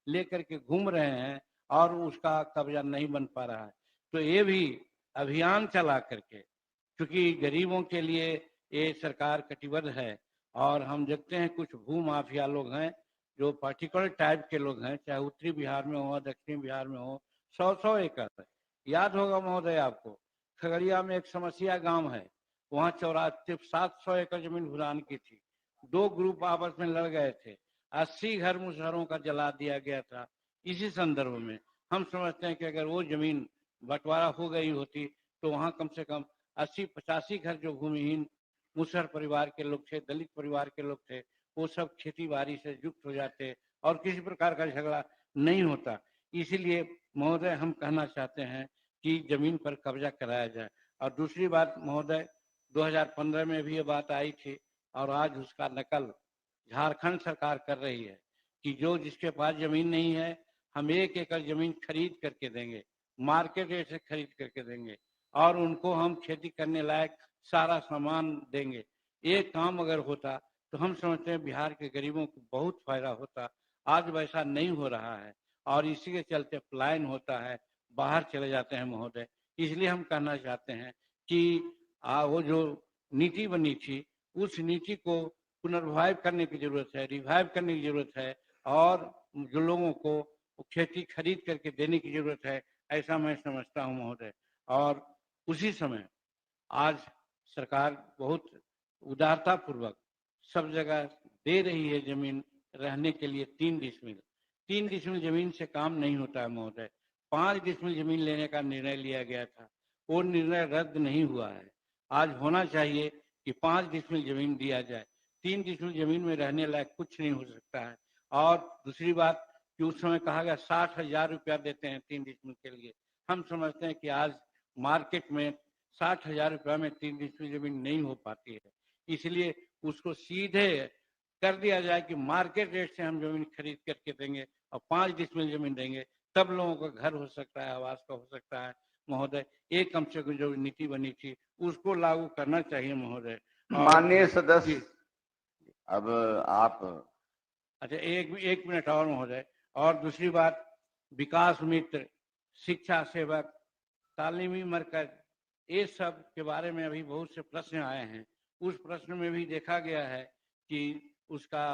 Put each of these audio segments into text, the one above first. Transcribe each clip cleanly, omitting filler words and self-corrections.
लेकर के घूम रहे हैं और उसका कब्जा नहीं बन पा रहा है। तो ये भी अभियान चला करके, क्योंकि गरीबों के लिए ये सरकार कटिबद्ध है। और हम देखते हैं कुछ भू माफिया लोग हैं जो पर्टिकुलर टाइप के लोग हैं, चाहे उत्तरी बिहार में हो दक्षिणी बिहार में हो, 100-100 एकड़। याद होगा महोदय आपको, खगड़िया में एक समस्या गांव है, वहाँ 700 एकड़ जमीन भूटान की थी। 2 ग्रुप आपस में लड़ गए थे, 80 घर मुसहरों का जला दिया गया था। इसी संदर्भ में हम समझते हैं कि अगर वो जमीन बंटवारा हो गई होती तो वहाँ कम से कम 80-85 घर जो भूमिहीन मुसहर परिवार के लोग थे, दलित परिवार के लोग थे, वो सब खेती बाड़ी से युक्त हो जाते और किसी प्रकार का झगड़ा नहीं होता। इसीलिए महोदय हम कहना चाहते हैं कि जमीन पर कब्जा कराया जाए। और दूसरी बात महोदय, 2015 में भी ये बात आई थी और आज उसका नकल झारखंड सरकार कर रही है कि जो जिसके पास जमीन नहीं है, हम 1 एकड़ जमीन खरीद करके देंगे, मार्केट रेट से खरीद करके देंगे और उनको हम खेती करने लायक सारा सामान देंगे। ये काम अगर होता तो हम समझते हैं बिहार के गरीबों को बहुत फायदा होता। आज वैसा नहीं हो रहा है और इसी के चलते पलायन होता है, बाहर चले जाते हैं महोदय। इसलिए हम कहना चाहते हैं कि वो जो नीति बनी थी, उस नीति को पुनर्वाइव करने की जरूरत है, रिवाइव करने की जरूरत है और जो लोगों को खेती खरीद करके देने की जरूरत है, ऐसा मैं समझता हूँ महोदय। और उसी समय आज सरकार बहुत उदारता पूर्वक सब जगह दे रही है जमीन रहने के लिए। 3 डिसमिल जमीन से काम नहीं होता है महोदय। 5 डिसमिल जमीन लेने का निर्णय लिया गया था, वो निर्णय रद्द नहीं हुआ है। आज होना चाहिए कि 5 डिसमिल जमीन दिया जाए। 3 डिसमिल जमीन में रहने लायक कुछ नहीं हो सकता है। और दूसरी बात कि उस समय कहा गया 60,000 रुपया देते हैं 3 डिसमिल के लिए। हम समझते हैं कि आज मार्केट में 60,000 रुपया में 3 डिसमिल जमीन नहीं हो पाती है। इसलिए उसको सीधे कर दिया जाए कि मार्केट रेट से हम जमीन खरीद करके देंगे और 5 डिसमिल जमीन देंगे, तब लोगों का घर हो सकता है, आवास का हो सकता है महोदय। एक कम से कम जो नीति बनी थी उसको लागू करना चाहिए महोदय। माननीय सदस्य, अब आप। अच्छा, एक मिनट और महोदय। और दूसरी बात, विकास मित्र, शिक्षा सेवक, तालीमी मरकज, ये सब के बारे में अभी बहुत से प्रश्न आए हैं। उस प्रश्न में भी देखा गया है कि उसका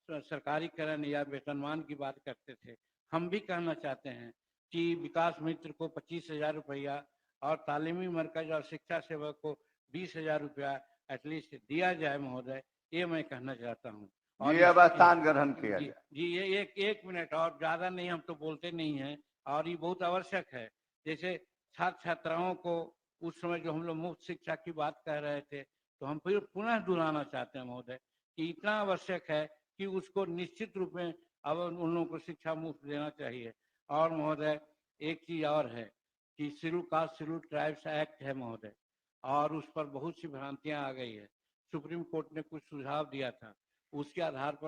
सरकारीकरण या वेतनमान की बात करते थे। हम भी कहना चाहते हैं कि विकास मित्र को 25,000 रुपया और तालीमी मरकज और शिक्षा सेवक को 20,000 रुपया एटलीस्ट दिया जाए महोदय, ये मैं कहना चाहता हूँ। और ये अब स्थान ग्रहण किया जाए। जी ये एक मिनट और, ज्यादा नहीं, हम तो बोलते नहीं हैं और ये बहुत आवश्यक है। जैसे छात्र छात्राओं को उस समय जो हम लोग मुफ्त शिक्षा की बात कह रहे थे, तो हम फिर पुनः दोहराना चाहते हैं महोदय कि इतना आवश्यक है कि उसको निश्चित रूप में अब उन लोगों को शिक्षा मुफ्त देना चाहिए। और महोदय एक चीज और है कि schedule caste schedule tribes act है महोदय, और उस पर बहुत सी भ्रांतियां आ गई है। सुप्रीम कोर्ट ने कुछ सुझाव दिया था, उसके आधार पर